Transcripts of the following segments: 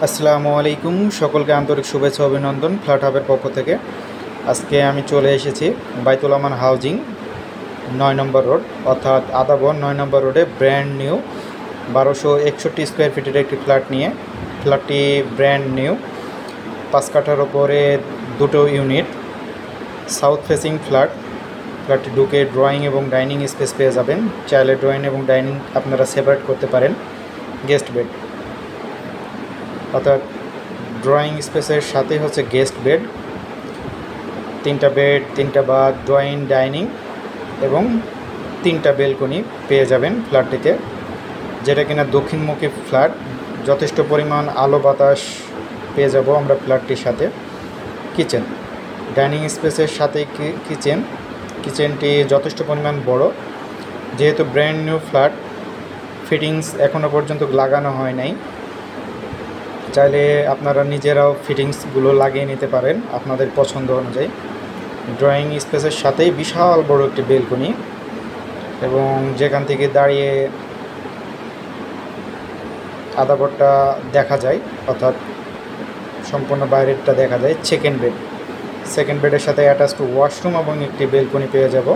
আসসালামু আলাইকুম, সকলকে আন্তরিক শুভেচ্ছা অভিনন্দন ফ্ল্যাট হাবের পক্ষ থেকে। আজকে আমি চলে এসেছি বাইতুল আমান হাউজিং 9 নম্বর রোড, অর্থাৎ আদাবর 9 নম্বর রোডে ব্র্যান্ড নিউ 1261 স্কোয়ার ফিটের একটি ফ্ল্যাট নিয়ে। ফ্ল্যাটটি ব্র্যান্ড নিউ, 5 কাঠার ওপরে 2টো ইউনিট, সাউথ ফেসিং ফ্ল্যাট। ফ্ল্যাটটি ঢুকে ড্রয়িং এবং ডাইনিং স্পেস পেয়ে যাবেন। চাইলে ড্রয়িং এবং ডাইনিং আপনারা সেপারেট করতে পারেন। গেস্ট বেড, অর্থাৎ ড্রয়িং স্পেসের সাথে হচ্ছে গেস্ট বেড, 3টা বেড, 3টা বাথ, ড্রয়িং, ডাইনিং এবং 3টা বেলকনি পেয়ে যাবেন ফ্ল্যাটটিতে, যেটা কিনা দক্ষিণমুখী ফ্ল্যাট। যথেষ্ট পরিমাণ আলো বাতাস পেয়ে যাব আমরা ফ্ল্যাটটির সাথে। কিচেন, ডাইনিং স্পেসের সাথে কিচেনটি যথেষ্ট পরিমাণ বড়। যেহেতু ব্র্যান্ড নিউ ফ্ল্যাট, ফিটিংস এখনও পর্যন্ত লাগানো হয় নাই। চাইলে আপনারা নিজেরাও ফিটিংসগুলো লাগিয়ে নিতে পারেন আপনাদের পছন্দ অনুযায়ী। ড্রয়িং স্পেসের সাথেই বিশাল বড় একটি বেলকনি, এবং যেখান থেকে দাঁড়িয়ে আদাবরটা দেখা যায়, অর্থাৎ সম্পূর্ণ বাইরেরটা দেখা যায়। সেকেন্ড বেডের সাথে অ্যাটাচড ওয়াশরুম এবং একটি বেলকনি পেয়ে যাব।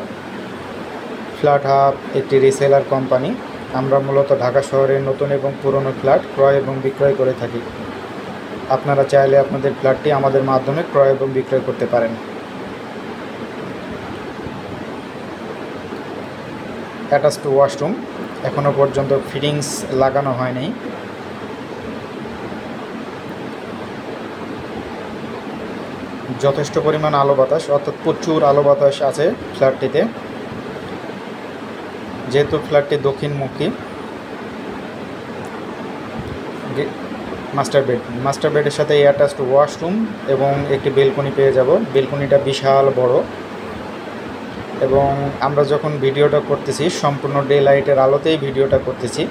ফ্ল্যাট হাব একটি রিসেলার কোম্পানি। আমরা মূলত ঢাকা শহরের নতুন এবং পুরনো ফ্ল্যাট ক্রয় এবং বিক্রয় করে থাকি। আপনারা চাইলে আপনাদের ফ্ল্যাটটি আমাদের মাধ্যমে ক্রয় এবং বিক্রয় করতে পারেন। অ্যাটাচড ওয়াশরুম, এখনও পর্যন্ত ফিটিংস লাগানো হয়নি। যথেষ্ট পরিমাণ আলো বাতাস, অর্থাৎ প্রচুর আলো বাতাস আছে ফ্ল্যাটটিতে, যেহেতু ফ্ল্যাটটি দক্ষিণমুখী। মাস্টার বেডের সাথে অ্যাটাচড ওয়াশরুম এবং একটি বেলকনি পেয়ে যাব। বেলকনিটা বিশাল বড়, এবং আমরা যখন ভিডিওটা করতেছি সম্পূর্ণ ডে লাইটের আলোতেই ভিডিওটা করতেছি।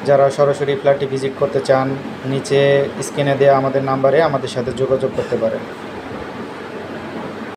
যারা সরাসরি ফ্ল্যাটটি ভিজিট করতে চান, নিচে স্ক্রিনে দেওয়া আমাদের নাম্বারে আমাদের সাথে যোগাযোগ করতে পারেন।